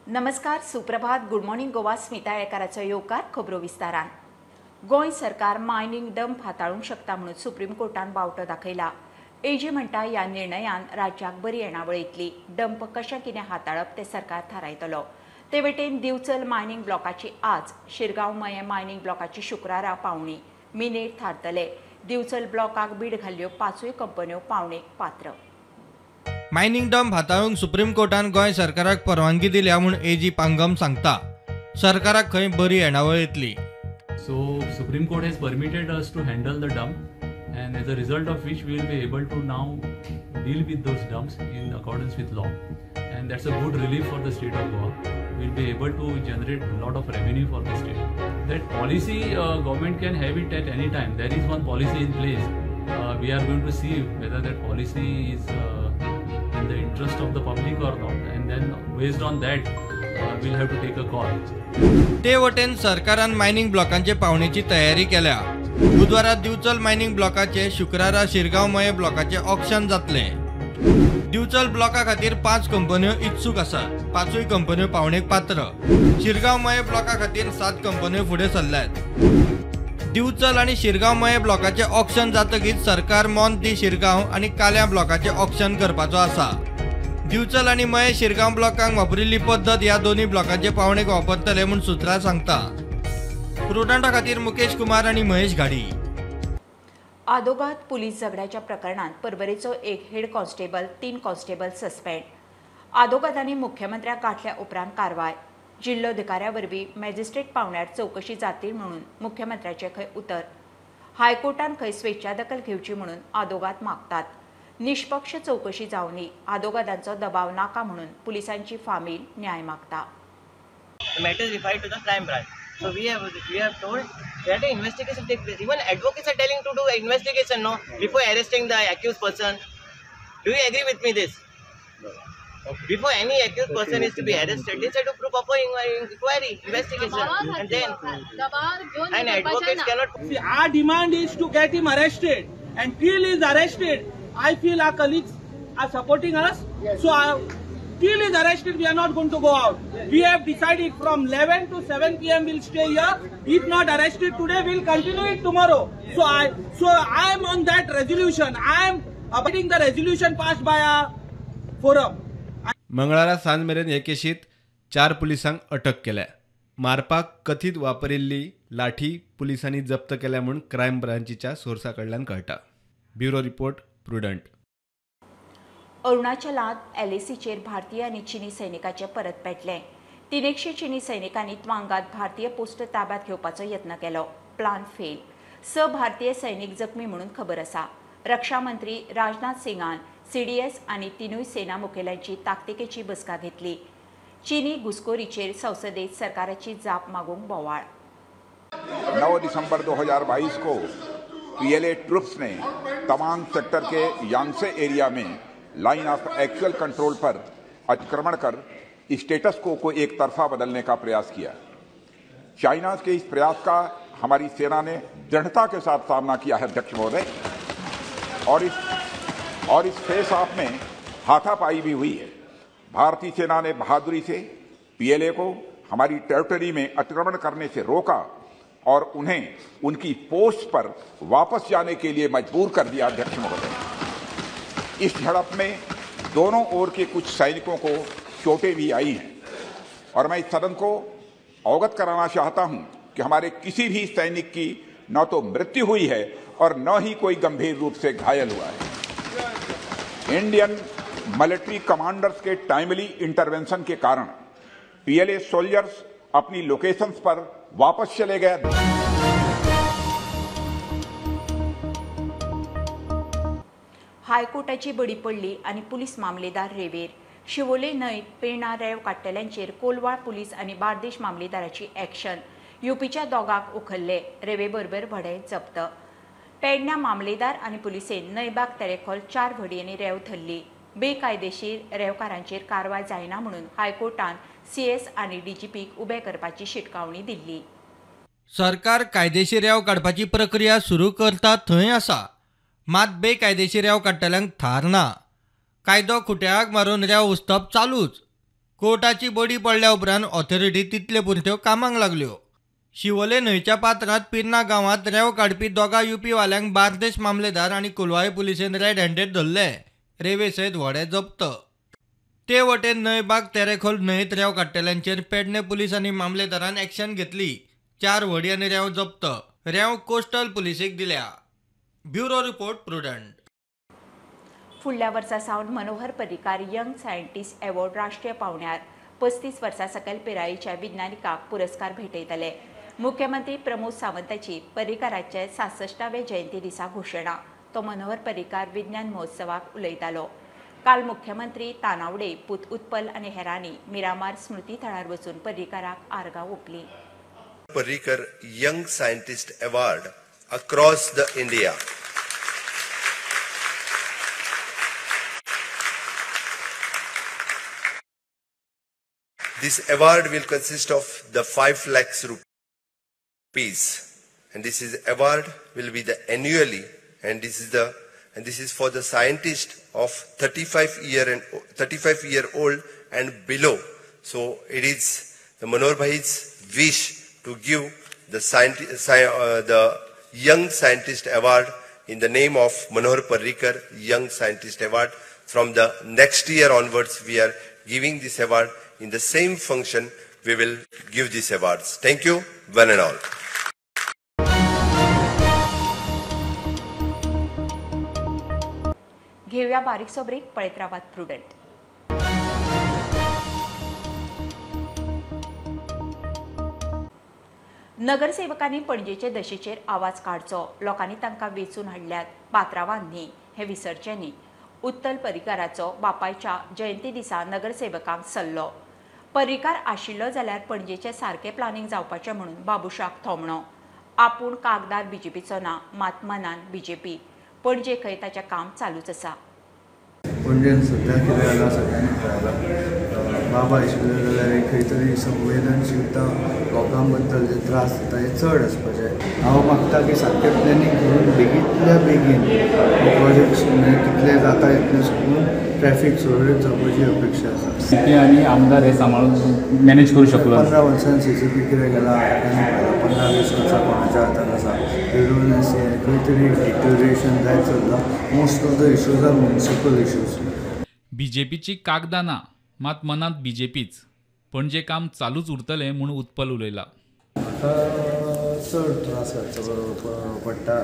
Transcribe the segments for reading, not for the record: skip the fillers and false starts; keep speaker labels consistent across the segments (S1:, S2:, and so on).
S1: नमस्कार, सुप्रभात, good morning Goa. Smita येकाराचो येवकार. खबरो विस्तारान. गोंय सरकार मायनिंग डंप हाताळूंक शकता म्हणून सुप्रीम कोर्टान वावटो दाखयला. एजी म्हणटा ह्या निर्णयान राज्याक बरी येणावळ येतली. डंप कशें कितें हाताळप तें सरकार थारायतलो. ते वटेन दिवचल मायनिंग ब्लॉकाची आज, शिरगांव मये मायनिंग ब्लॉकाची शुक्रारा पावणी मिनेर थारतले. दिवचल ब्लॉकाक बीड घाल्ल्यो 5 कंपन्यो पावणेक पात्र.
S2: मायनिंग डंप हाताळूंक सुप्रीम कोर्टान गोंय सरकाराक परवानगी दिल्या म्हूण एजी पांगम सांगता. सरकाराक खंय बरी येणावळ येतली.
S3: So Supreme Court has permitted us to handle the dump, and as a result of which we will be able to now deal with those dumps in accordance with law, and that's a good relief for the state of Goa. We'll be able to generate a lot of revenue for the state. That policy government can have it at any time. There is one policy in place. We are going to see whether that policy is in the interest of the public or not, and then based on that we'll have to take a call.
S2: ते वटेन सरकारान mining ब्लॉकांचे पावणेची तयारी केल्या. बुधवारा Bicholim mining ब्लॉकाचे, शुक्रारा शिरगांव मये ब्लॉकाचे auction जातले. दिवचल ब्लॉका खातीर 5 कंपन्यो इत्सूक आसात. 5 कंपन्यो पावणेक पात्र. शिरगांव मये ब्लॉका खातीर 7 कंपन्यो फुडें सरल्यात. दिवचल आणि शिरगांव मये ब्लॉकाचे ऑक्शन जातकीच सरकार मोंत दी शिरगांव आणि काल्या ब्लॉकाचे ऑक्शन करपाचो आसा. दिवचल आणि मये शिरगांव ब्लॉकांक वापरिल्ली पद्दत ह्या दोन्ही ब्लॉकांचे पावणेक वापरतले म्हूण सुत्रां सांगता. प्रुडंटा खातीर मुकेश कुमार आणि महेश घाडी.
S1: आदोगाद पुलीस झगड्याच्या प्रकरणात परवरेचो एक हेड कॉन्स्टेबल, 3 कॉन्स्टेबल सस्पेंड. आदोगादांनी मुख्यमंत्र्याक गाठल्या उपरांत कारवाय. जिल्लोधिकाऱ्या वरवीं मॅजिस्ट्रेट पावण्यार चवकशी जातली म्हणून मुख्यमंत्र्याचे खंय उतर. हायकोर्टान खंय स्वेच्छा दखल घेवची म्हणून आदोगाद मागतात. निष्पक्ष चौकशी जावनी, आदोगादांचो दबाव नाका म्हणून पुलिसांची फामील न्याय मागता.
S4: Matters referred to the crime branch. So we have told that an investigation take place. Even advocates are telling to do investigation, no, before arresting the accused person. Do you agree with me this? No. Okay. Before any accused person is to be arrested, they have to do proper inquiry, investigation, and then an advocate cannot.
S5: See, our demand is to get him arrested, and till he is arrested, I feel our colleagues are supporting us. Yes. So till he is arrested, we are not going to go out. Yes. We have decided from 11 to 7 p.m. we'll stay here. If not arrested today, we'll continue it tomorrow. Yes. So I am on that resolution. I am abiding the resolution passed by our forum.
S6: मंगळारा सांज मेरेन हे केशीत 4 पुलिसांक अटक केल्या. मारपाक कथीत वापरिल्ली लाठी पुलिसांनी जप्त केल्या म्हणून क्रायम ब्रांचीच्या सोर्सा कडल्यान कळटा. Bureau report, Prudent.
S1: अरुणाचलात LACचेर भारतीय आणि चीनी सैनिकांचे परत पेटले. 300 चीनी सैनिकांनी त्वांगात भारतीय पोस्ट ताब्यात घेवपाचो यत्न केलो. Plan fail. 6 भारतीय सैनिक जखमी म्हणून खबर आसा. रक्षा मंत्री राजनाथ सिंगान CDS आणि 3 सेना मुखेल्यांची ताकतिकेची बसका घेतली. चीनी घुसखोरीचेर संसदेत सरकाराची जाप मागूंक बोवाळ.
S7: 9 दिसंबर 2022 को PLA ट्रुप्स ने तवांग सेक्टर के यांगसे एरिया में लाइन ऑफ एक्चुअल कंट्रोल पर अतिक्रमण कर स्टेटस को एक तरफा बदलने का प्रयास किया. चाइना के इस प्रयास का हमारी सेना ने दृढ़ता के साथ सामना किया है अध्यक्ष महोदय, और इस फेस ऑफ में हाथापाई भी हुई है. भारतीय सेना ने बहादुरी से PLA को हमारी टेरिटरी में अतिक्रमण करने से रोका और उन्हें उनकी पोस्ट पर वापस जाने के लिए मजबूर कर दिया. अध्यक्ष महोदय, इस झड़प में दोनों ओर के कुछ सैनिकों को चोटें भी आई हैं, और मैं इस सदन को अवगत कराना चाहता हूं कि हमारे किसी भी सैनिक की न तो मृत्यु हुई है और न ही कोई गंभीर रूप से घायल हुआ है. इंडियन मिलिट्री कमांडर्स के टाइमली इंटरवेंशन के कारण PLA सोल्जर्स अपनी लोकेशंस पर वापस चले गए.
S1: हायकोर्टाची बडी पडली आणि पुलीस मामलेदार रेवेर. शिवोले न्हंयत पेरणा रेंव काडटल्यांचेर कोलवाळ पुलीस आणि बार्देश मामलेदाराची एक्शन. UPच्या दोगांक उखल्ले. रेवे बरोबर व्हडे जप्त. पेडण्या मामलेदार आणि पुलिसेन न्हंयबाग तेरेखोल 4 व्हडयांनी रेंव धरली. बेकायदेशीर रेंवकारांचेर कारवाय जायना म्हणून हायकोर्टान CS आणि DGPक उबे करपाची शिटकावणी दिल्ली.
S2: सरकार कायदेशीर रेंव काडपाची प्रक्रिया सुरू करता थंय आसा, मात बेकायदेशीर रेंव काडटल्यांक थार ना. कायदो खुट्याक मारून रेंव उस्तप चालूच. कोर्टाची बडी पडल्या उपरांत ऑथॉरिटी तितले पुरत्यो कामाक लागल्यो. शिवोले न्हंयच्या पात्रांत पिर्ना गांवांत रेंव काडपी दोगा UP-वाल्यांक बार्देश मामलेदार आनी कोलवाळे पुलिसेन रेड हँडेड धरले. रेवे सयत व्हडे जप्त. ते वटेन न्हंयबाग तेरेखोल न्हंयत रेंव काडटल्यांचेर पेडणे पुलीस आनी मामलेदारान एक्शन घेतली. 4 व्हडी आनी रेंव जप्त. रेंव कोस्टल पुलिसेक दिल्या. Bureau report Prudent.
S1: फुडल्या वर्सा सावन Manohar Parrikar young scientist award राष्ट्रीय पावण्यार 35 वर्सां सकयल पिरायेच्या विज्ञानिकाक पुरस्कार भेटयतले. मुख्यमंत्री प्रमोद सावंताची पर्रीकाराचे 66वे जयंती दिसा घोशणा. तो मनोहर पर्रीकार विज्ञान महोत्सवाक उलयतालो. काल मुख्यमंत्री तानावडे, पूत उत्पल आनी हेरांनी मिरामार स्मृती थळार वचून पर्रीकाराक आर्गां ओंपली.
S8: Parrikar Young Scientist Award across the India. This award will consist of the 5 lakhs rupees, and this award will be the annually, and this is for the scientist of 35 year old and below. So it is the Manohar Bhai's wish to give the Young Scientist Award in the name of Manohar Parrikar Young Scientist Award. From the next year onwards, we are giving this award in the same function. We will give these awards. Thank you, one and all.
S1: घेऊया बारीकसो break. पळयत रावात prudent. नगरसेवकांनी पणजेचे दशेचेर आवाज काडचो. लोकांनी तांकां वेचून हाडल्यात. पात्रांवान न्ही हें विसरचें न्ही. उत्तल पर्रीकाराचो बापायच्या जयंती दिसा नगरसेवकांक सल्लो. पर्रीकार आशिल्लो जाल्यार पणजेचें सारकें प्लॅनिंग जावपाचें म्हणून बाबुशाक थोमणो. आपूण कागदार BJPचो ना, मात मनान BJP. पणजे खंय ताचें काम चालूच आसा.
S9: पणजेन सद्या कितें जाला सगळ्यांनी कळ्ळां. बाबा आशिल्लो जाल्यार खंय तरी संवेदनशीलता लोकां बद्दल जे त्रास जाता हे चड आसपाचे. हांव मागता की सारकें प्लॅनिंग करून बेगींतल्या बेगीन प्रोजेक्ट्स कितले जाता तितले सोडून ट्रॅफीक सुरळीत जावपाची अपेक्षा आसा.
S10: CP आनी आमदार हे सांबाळून मॅनेज करूं शकलो.
S9: 15 वर्सां CCP कितें केलां 15-20 वर्सां कोणाच्या हातान आसा. खंय तरी डिटोरिएशन जायत चल्लां. Most of the issues are municipal issues.
S10: BJPची कागदां ना, मात मनांत BJPच. पणजे काम चालूच उरतलें म्हूण उत्पल उलयला.
S9: म्हाका चड त्रास पडटा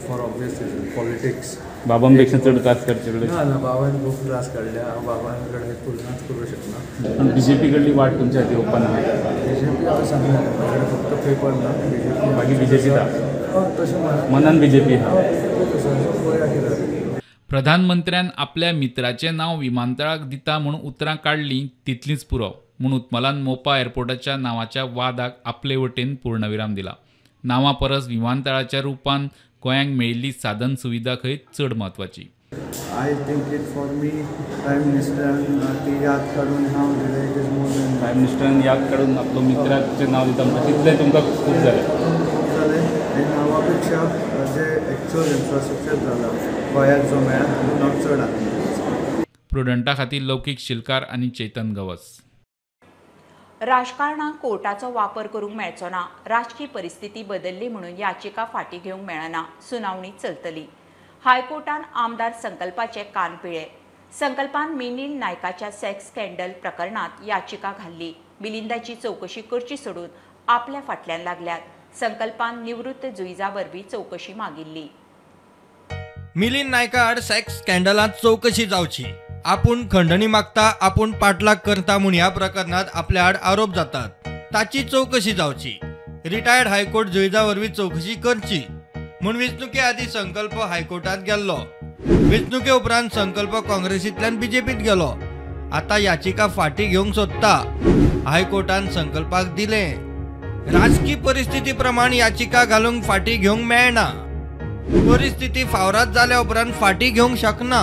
S9: फॉर ऑब्वियस रिजन पॉलिटिक्स.
S10: बाबां पेक्षा चड त्रास करचे
S9: ना बाबान खूब त्रास काडले. हांव बाबां कडेन तुलनाच करूं शकना.
S10: BJP कडली वाट तुमच्या खातीर ओपन ना.
S9: BJP हांवें सांगलें म्हाजे फक्त पेपर ना.
S10: बाकी BJP ना.
S9: तशें
S10: मनान BJP हा.
S9: पळया कितें.
S10: प्रधानमंत्र्यान आपल्या मित्राचें नांव विमानतळाक दिता म्हूण उतरां काडलीं तितलींच पुरो म्हूण उत्मलान मोपा एअरपोर्टाच्या नांवाच्या वादाक आपले वटेन पूर्णविराम दिला. नांवा परस विमानतळाच्या रुपान गोंयांक मेळिल्ली साधन सुविधा खंय चड म्हत्वाची.
S9: I think it for me prime मिनिस्टरान ती याद काडून हांव दिलें. It is more than
S10: prime मिनिस्टरान याद काडून आपलो मित्राचें नांव दिता म्हणटा तितलें तुमकां खूब जालें.
S9: आनी नांवा पेक्षा जे एक्चुअल इन्फ्रास्ट्रक्चर जाला गोंयाक जो मेळ्ळा तातूंत चड आनंद.
S10: प्रुडंटा खातीर लौकीक शिलकार आनी चैतन गवस.
S1: राजकारणाक कोर्टाचो वापर करूंक मेळचो ना. राजकीय परिस्थिती बदल्ली म्हणून याचिका फाटीं घेवंक मेळना. सुनावणी चलतली. हायकोर्टान आमदार संकल्पाचे कान पिळे. संकल्पान मिलिंद नायकाच्या सेक्स स्कॅन्डल प्रकरणात याचिका घाल्ली. मिलिंदाची चौकशी करची सोडून आपल्या फाटल्यान लागल्यात. संकल्पान निवृत्त जुईजा वरवीं चौकशी मागिल्ली.
S2: मिलिंद नायका आड सेक्स स्कॅन्डलांत चौकशी जावची. आपूण खंडणी मागता, आपूण पाठलाग करता म्हूण ह्या प्रकरणात आपल्या आड आरोप जातात. ताची चौकशी जावची. रिटायर्ड हायकोर्ट जुईजा वरवीं चौकशी करची म्हूण वेंचणुके आदीं संकल्प हायकोर्टात गेल्लो. वेंचणुके उपरांत संकल्प काँग्रेसींतल्यान BJPत गेलो. आतां याचिका फाटीं घेवंक सोदता. हायकोर्टान संकल्पाक दिलें. राजकीय परिस्थिती प्रमाण याचिका घालूंक फाटीं घेवंक मेळना. परिस्थिती फावरात जाल्या उपरांत फाटीं घेवंक शकना.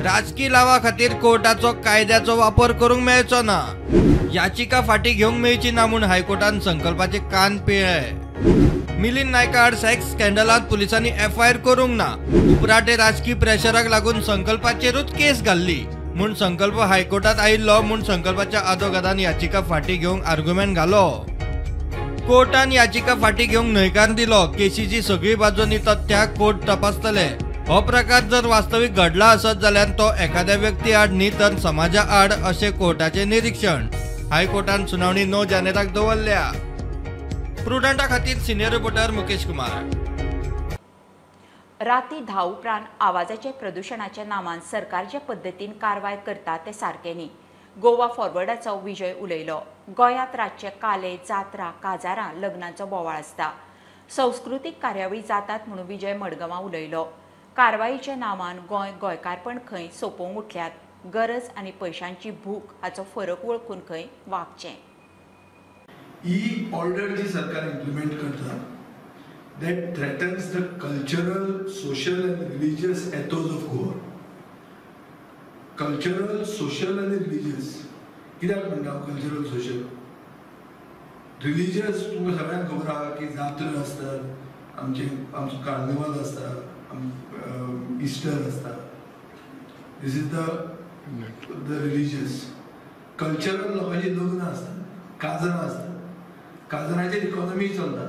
S2: राजकीय लावा खातीर कोर्टाचो कायद्याचो वापर करूंक मेळचो ना. याचिका फाटीं घेवंक मेळची ना म्हूण हायकोर्टान संकल्पाचे कान पिळे. मिलिंद नायका आड सेक्स स्कॅन्डलांत पुलिसांनी FIR करूंक ना. उपराटे राजकीय प्रेशराक लागून संकल्पाचेरूच केस घाल्ली म्हूण संकल्प हायकोर्टात आयिल्लो म्हूण संकल्पाच्या आदोगादान याचिका फाटी घेवंक आर्ग्युमेंट घालो. कोर्टान याचिका फाटी घेवंक न्हयकार दिलो. केसीची सगळी बाजूनी तथ्यां कोर्ट तपासतले. हो प्रकार जर वास्तवीक घडला आसत जाल्यार तो एखाद्या व्यक्ती आड न्ही तर समाजा आड अशें कोर्टाचे निरीक्षण. हायकोर्टान सुनावणी 9 जानेराक दवरल्या. प्रुडंटा खातीर सिनियर रिपोर्टर मुकेश कुमार.
S1: राती 10 उपरांत आवाजाचे प्रदूषणाच्या नांवान सरकार जे पद्दतीन कारवाय करता ते सारके न्ही. गोवा फॉरवर्डाचो विजय उलयलो. गोंयांत रातचे काले, जात्रा, काजारां, लग्नाचो बोवाळ आसता. संस्कृतीक कार्यावळी जातात म्हणून विजय मडगांवां उलयलो. कारवायेच्या नांवान गोंयकारपण खंय सोंपोवंक उठल्यात. गरज आनी पयशांची भूक हाचो फरक वळखून खंय वागचें.
S11: ही ऑर्डर जी सरकार इम्प्लिमेंट करता that threatens the cultural, social and religious ethos of Goa. Cultural, social and religious. कित्याक म्हणटा कल्चरल सोशल रिलीजियस तुमकां सगळ्यांक खबर आहा की जात्रा आसतात, आमचो कार्निवल आसता, इस्टर आसता. दिस इज द रिलीजियस. कल्चरल लोकांची लग्न आसतात, काजरां आसतात. काजरांचेर इकॉनॉमी चलता.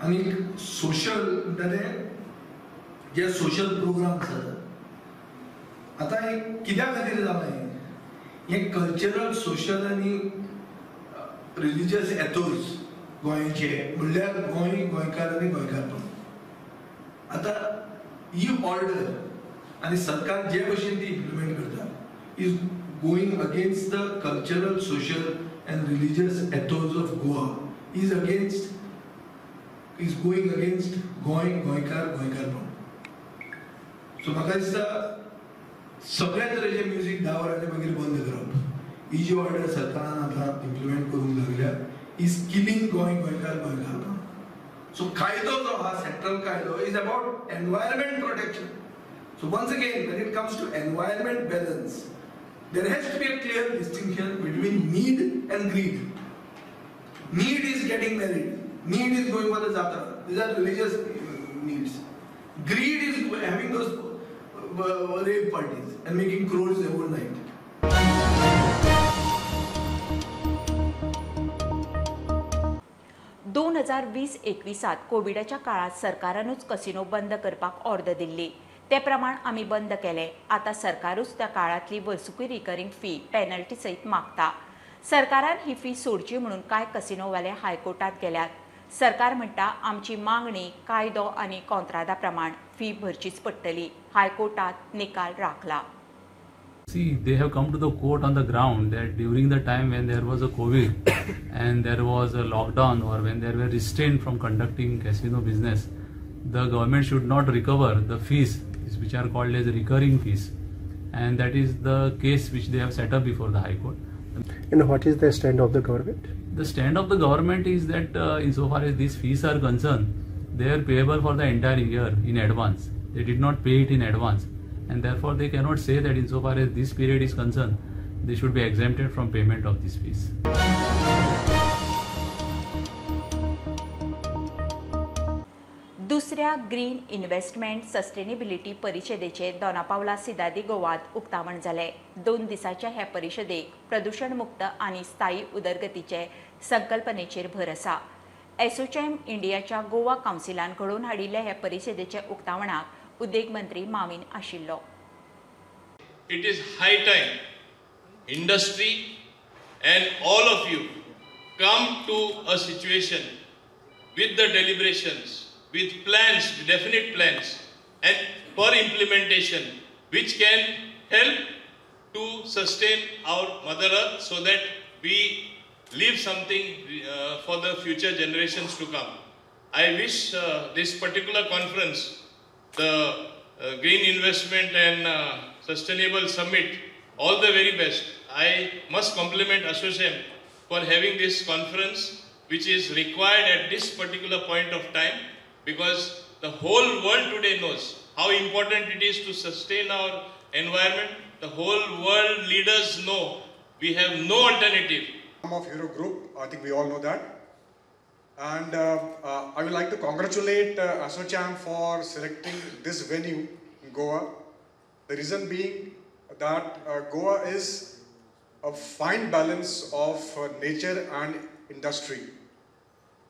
S11: आणि सोशल म्हणटा ते जे सोशल प्रोग्राम्स जातात. आतां हे कित्या खातीर जालें? हे कल्चरल, सोशल आनी रिलीजियस एथोस गोंयचे म्हणल्यार गोंयकार आनी गोंयकारपण. आतां ही ऑर्डर आनी सरकार जे भशेन ती इम्प्लिमेंट करता is going against the cultural, social and religious ethos of Goa. is going against गोंयकारपण. सो म्हाका दिसता सगळ्या तरेचे म्युझिक 10 वरांचे मागीर बंद करप. ही जी ऑर्डर सरकारान आतां इम्प्लिमेंट करूंक लागल्या इज किलिंग गोंयकारपण. सो कायदो जो हा सेंट्रल कायदो is about environment protection. So once again when it comes to environment balance there has to be a clear distinction between need and greed. Need is getting married. Need is going for the jatra. These are religious needs. Greed is having those rave parties and making crores overnight.
S1: 2020-21 कोविडाच्या काळात सरकारानूच casino बंद करपाक order Delhi. ते प्रमाण आमी बंद केले. आता सरकारूच त्या काळातली वर्सुकी रिकरिंग फी पेनल्टी सहित मागता. सरकारान ही फी सोडची म्हणून काय कसिनोवाले हायकोर्टात गेल्यात. सरकार म्हणटा आमची मागणी कायदो आनी कोंत्रादा प्रमाण फी भरचीच पडटली. हायकोर्टात निकाल राखला.
S3: See, they have come to the court on the ground that during the time when there was a COVID and there was a lockdown or when there were restrained from conducting casino business, the government should not recover the fees which are called as recurring fees, and that is the case which they have set up before the High Court.
S12: And what is the stand of the government?
S3: The stand of the government is that insofar as these fees are concerned, they are payable for the entire year in advance. They did not pay it in advance, and therefore they cannot say that insofar as this period is concerned, they should be exempted from payment of these fees.
S1: दुसऱ्या green investment sustainability परिशदेचे Dona Paula Cidade गोवात उक्तावण जाले. 2 दिसांच्या ह्या परिशदेक प्रदूषण मुक्त आनी स्थायी उदरगतीचे संकल्पनेचेर भर आसा. एसोचॅम इंडियाच्या गोवा कावन्सिलान घडोवन हाडिल्ल्या ह्या परिशदेच्या उक्तावणाक उद्देग मंत्री माविन आशिल्लो.
S13: It is high time industry and all of you come to a situation with the deliberations, with plans, definite plans, and for implementation, which can help to sustain our Mother Earth so that we leave something for the future generations to come. I wish this particular conference, the Green Investment and Sustainable Summit, all the very best. I must compliment ASSOCHAM for having this conference, which is required at this particular point of time, because the whole world today knows how important it is to sustain our environment. The whole world leaders know we have no alternative.
S14: I'm of Hero Group, I think we all know that. And I would like to congratulate ASSOCHAM for selecting this venue in Goa. The reason being, that Goa is a fine balance of nature and industry.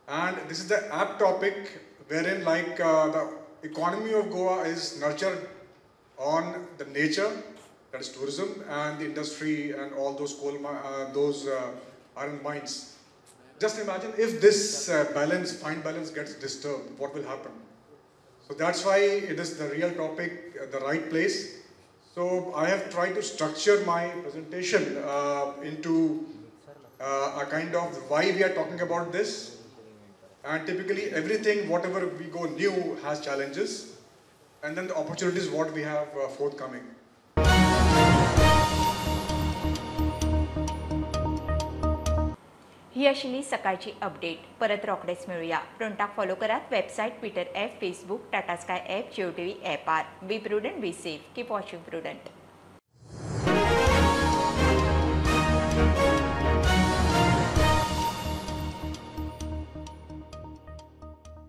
S14: And this is the apt topic wherein the economy of Goa is nurtured on the nature, that is tourism, and the industry and all those iron mines. Just imagine if this fine balance gets disturbed, what will happen? So that's why it is the real topic, the right place. So I have tried to structure my presentation into a kind of why we are talking about this. And typically everything, whatever we go new, has challenges. And then the opportunities, what we have forthcoming.
S1: ही आशिल्ली सकाळची update. परत रोखडेच मेळुया. फ्रंटाक follow करात website, Twitter app, Facebook, Tata sky app, Jio TV app आर. Be prudent, be safe, keep watching prudent.